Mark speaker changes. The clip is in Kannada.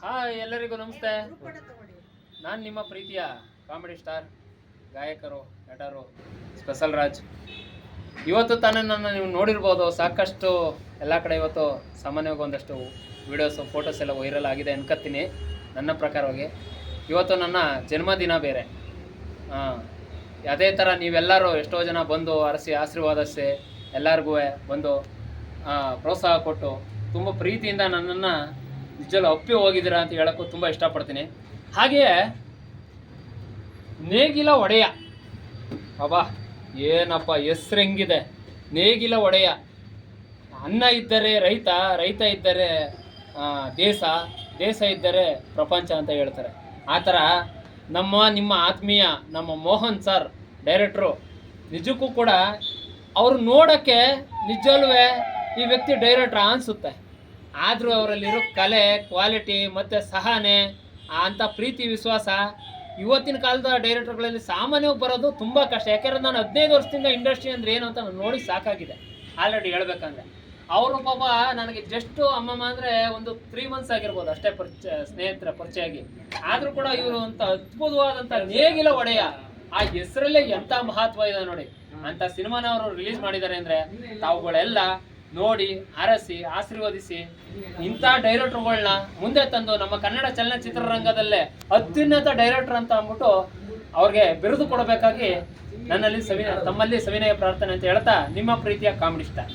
Speaker 1: ಹಾಯ್ ಎಲ್ಲರಿಗೂ ನಮಸ್ತೆ. ನಾನು ನಿಮ್ಮ ಪ್ರೀತಿಯ ಕಾಮಿಡಿ ಸ್ಟಾರ್, ಗಾಯಕರು, ನಟರು ಸ್ಪೆಷಲ್ ರಾಜ್. ಇವತ್ತು ತಾನೇ ನನ್ನ ನೀವು ನೋಡಿರ್ಬೋದು, ಸಾಕಷ್ಟು ಎಲ್ಲ ಕಡೆ ಇವತ್ತು ಸಾಮಾನ್ಯವಾಗಿ ಒಂದಷ್ಟು ವೀಡಿಯೋಸು ಫೋಟೋಸ್ ಎಲ್ಲ ವೈರಲ್ ಆಗಿದೆ ಅನ್ಕೋತೀನಿ. ನನ್ನ ಪ್ರಕಾರವಾಗಿ ಇವತ್ತು ನನ್ನ ಜನ್ಮದಿನ ಬೇರೆ. ಅದೇ ಥರ ನೀವೆಲ್ಲರೂ ಎಷ್ಟೋ ಜನ ಬಂದು ಅರಸಿ ಆಶೀರ್ವಾದಿಸಿ ಎಲ್ಲರಿಗೂ ಬಂದು ಪ್ರೋತ್ಸಾಹ ಕೊಟ್ಟು ತುಂಬ ಪ್ರೀತಿಯಿಂದ ನನ್ನನ್ನು ನಿಜವೂ ಒಪ್ಪಿ ಹೋಗಿದ್ದೀರಾ ಅಂತ ಹೇಳೋಕ್ಕೂ ತುಂಬ ಇಷ್ಟಪಡ್ತೀನಿ. ಹಾಗೆಯೇ ನೇಗಿಲ ಒಡೆಯ, ಅಬ್ಬಾ ಏನಪ್ಪ ಹೆಸ್ರು ಹೆಂಗಿದೆ, ನೇಗಿಲ ಒಡೆಯ. ಅನ್ನ ಇದ್ದರೆ ರೈತ, ರೈತ ಇದ್ದರೆ ದೇಶ, ದೇಶ ಇದ್ದರೆ ಪ್ರಪಂಚ ಅಂತ ಹೇಳ್ತಾರೆ. ಆ ಥರ ನಿಮ್ಮ ಆತ್ಮೀಯ ನಮ್ಮ ಮೋಹನ್ ಸರ್ ಡೈರೆಕ್ಟ್ರು, ನಿಜಕ್ಕೂ ಕೂಡ ಅವರು ನೋಡೋಕ್ಕೆ ನಿಜವೂ ಈ ವ್ಯಕ್ತಿ ಡೈರೆಕ್ಟ್ರ ಅನಿಸುತ್ತೆ. ಆದರೂ ಅವರಲ್ಲಿರೋ ಕಲೆ, ಕ್ವಾಲಿಟಿ ಮತ್ತು ಸಹನೆ, ಅಂಥ ಪ್ರೀತಿ ವಿಶ್ವಾಸ ಇವತ್ತಿನ ಕಾಲದ ಡೈರೆಕ್ಟರ್ಗಳಲ್ಲಿ ಸಾಮಾನ್ಯವಾಗಿ ಬರೋದು ತುಂಬ ಕಷ್ಟ. ಯಾಕೆಂದರೆ ನಾನು 15 ವರ್ಷದಿಂದ ಇಂಡಸ್ಟ್ರಿ ಅಂದರೆ ಏನು ಅಂತ ನಾನು ನೋಡಿ ಸಾಕಾಗಿದೆ ಆಲ್ರೆಡಿ ಹೇಳ್ಬೇಕಂದ್ರೆ. ಅವರು ಪಾಪ ನನಗೆ ಜಸ್ಟು ಅಮ್ಮಮ್ಮ ಅಂದರೆ ಒಂದು 3 ಮಂತ್ಸ್ ಆಗಿರ್ಬೋದು ಅಷ್ಟೇ ಸ್ನೇಹಿತರ ಪರಿಚಯ ಆಗಿ. ಆದರೂ ಕೂಡ ಇವರು ಅಂತ ಅದ್ಭುತವಾದಂಥ ನೇಗಿಲ ಒಡೆಯ, ಆ ಹೆಸರಲ್ಲೇ ಎಂಥ ಮಹತ್ವ ಇದೆ ನೋಡಿ. ಅಂಥ ಸಿನಿಮಾನ ಅವರು ರಿಲೀಸ್ ಮಾಡಿದ್ದಾರೆ ಅಂದರೆ ತಾವುಗಳೆಲ್ಲ ನೋಡಿ ಅರಸಿ ಆಶೀರ್ವದಿಸಿ ಇಂಥ ಡೈರೆಕ್ಟರ್ಗಳನ್ನ ಮುಂದೆ ತಂದು ನಮ್ಮ ಕನ್ನಡ ಚಲನಚಿತ್ರರಂಗದಲ್ಲೇ ಅತ್ಯುನ್ನತ ಡೈರೆಕ್ಟರ್ ಅಂತ ಅಂದ್ಬಿಟ್ಟು ಅವ್ರಿಗೆ ಬಿರುದು ಕೊಡಬೇಕಾಗಿ ತಮ್ಮಲ್ಲಿ ಸವಿನಯ ಪ್ರಾರ್ಥನೆ ಅಂತ ಹೇಳ್ತಾ, ನಿಮ್ಮ ಪ್ರೀತಿಯ ಕಾಮಿಡಿ ಸ್ಟಾರ್.